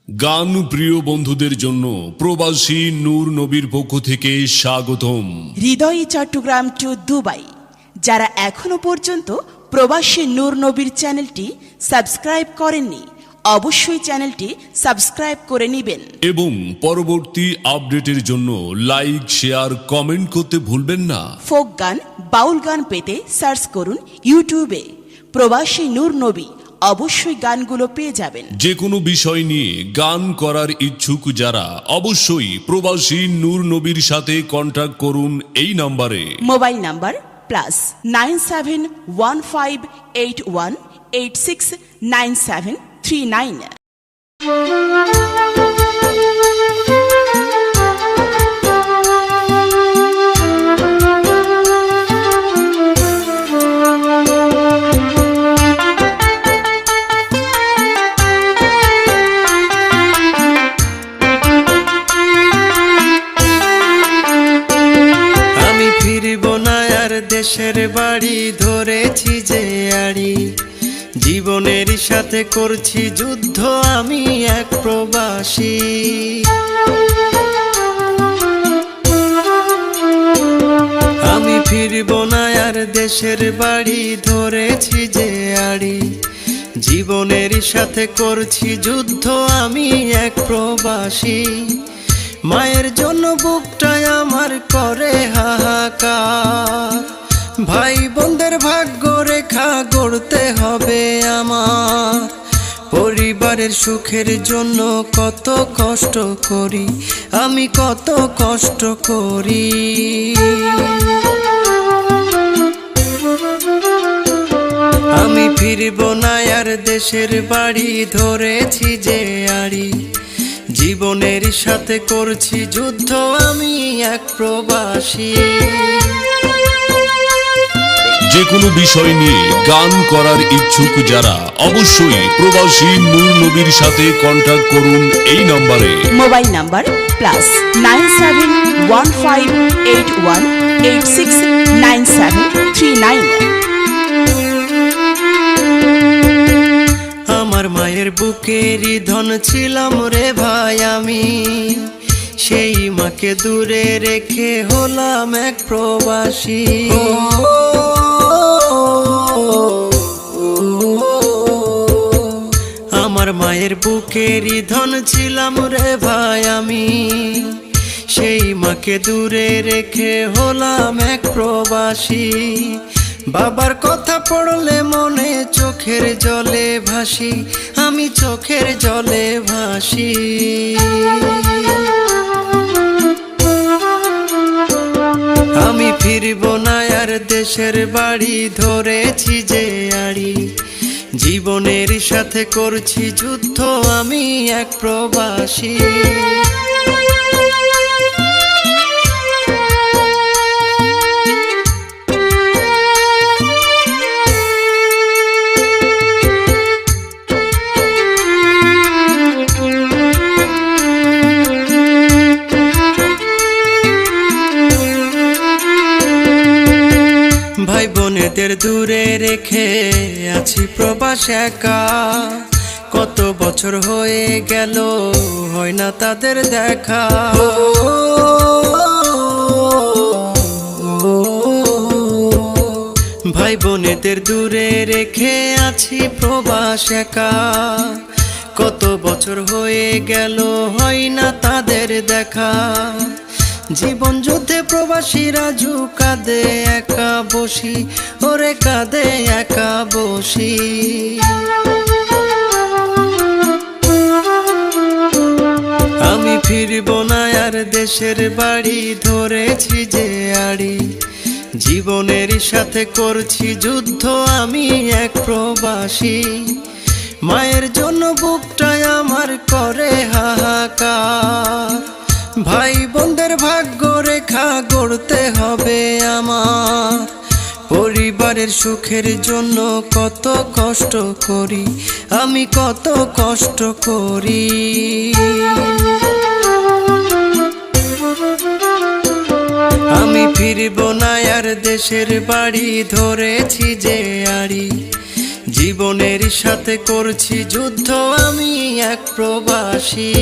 গান প্রিয় বন্ধুদের জন্য প্রবাসী নূর নবীর পক্ষ থেকে স্বাগতম। হৃদয় চট্টগ্রাম টু দুবাই যারা এখনো পর্যন্ত প্রবাসী নূর নবীর চ্যানেলটি সাবস্ক্রাইব করেননি, অবশ্যই চ্যানেলটি সাবস্ক্রাইব করে নেবেন এবং পরবর্তী আপডেটের জন্য লাইক, শেয়ার, কমেন্ট করতে ভুলবেন না। ফোক গান, বাউল গান পেতে সার্চ করুন ইউটিউবে প্রবাসী নূর নবী, অবশ্যই গানগুলো পেয়ে যাবেন। যে কোনো বিষয় নিয়ে গান করার ইচ্ছুক যারা অবশ্যই প্রবাসী নূর নবীর সাথে কন্ট্যাক্ট করুন এই নাম্বারে। Mobile number +971581869739। দেশের বাড়ি ধরেছি যে আড়ি, জীবনের সাথে করছি যুদ্ধ, আমি এক প্রবাসী। আমি ফিরব না আর দেশের বাড়ি ধরেছি যে আড়ি, জীবনের সাথে করছি যুদ্ধ, আমি এক প্রবাসী। মায়ের জন্য বুকটায় আমার করে হাহাকার, ভাই বোনদের ভাগ্য রেখা গড়তে হবে আমার। পরিবারের সুখের জন্য কত কষ্ট করি, আমি কত কষ্ট করি। আমি ফিরব না আর দেশের বাড়ি ধরেছি যে আড়ি, জীবনের সাথে করছি যুদ্ধ, আমি এক প্রবাসী। যে কোনো বিষয় নিয়ে গান করার ইচ্ছুক যারা অবশ্যই প্রবাসী নূর নবীর সাথে কন্ট্যাক্ট করুন এই নাম্বারে। Mobile number +971581869739। আমার মায়ের বুকেরই ধন ছিলাম রে ভাই আমি, সেই মাকে দূরে রেখে হলাম এক প্রবাসী। আমার মায়ের বুকেরই ধন ছিলাম রে ভাই আমি, সেই মাকে দূরে রেখে হলাম এক প্রবাসী। বাবার কথা পড়লে মনে চোখের জলে ভাসি, আমি চোখের জলে ভাসি। আমি ফিরব না আর দেশের বাড়ি ধরেছি যে আড়ি, জীবনের সাথে করছি যুদ্ধ, আমি এক প্রবাসী। ভাই বোনেদের দূরে রেখে আছি প্রবাস একা, কত বছর হয়ে গেল হয় না তাদের দেখা। ভাই বোনেদের দূরে রেখে আছি প্রবাস একা, কত বছর হয়ে গেল হয় না তাদের দেখা। জীবন যুদ্ধে প্রবাসীরা জু কাঁদে একা বসি, ওরে কাঁদে একা বসি। আমি ফিরব না আর দেশের বাড়ি ধরেছি যে আড়ি, জীবনের সাথে করছি যুদ্ধ, আমি এক প্রবাসী। মায়ের জন্য বুকটায় আমার করে হাহাকার, ভাই বোনদের ভাগ্য রেখা গড়তে হবে আমার। পরিবারের সুখের জন্য কত কষ্ট করি, আমি কত কষ্ট করি। আমি ফিরব না আর দেশের বাড়ি ধরেছি যে আড়ি, জীবনের সাথে করছি যুদ্ধ আমি এক প্রবাসী।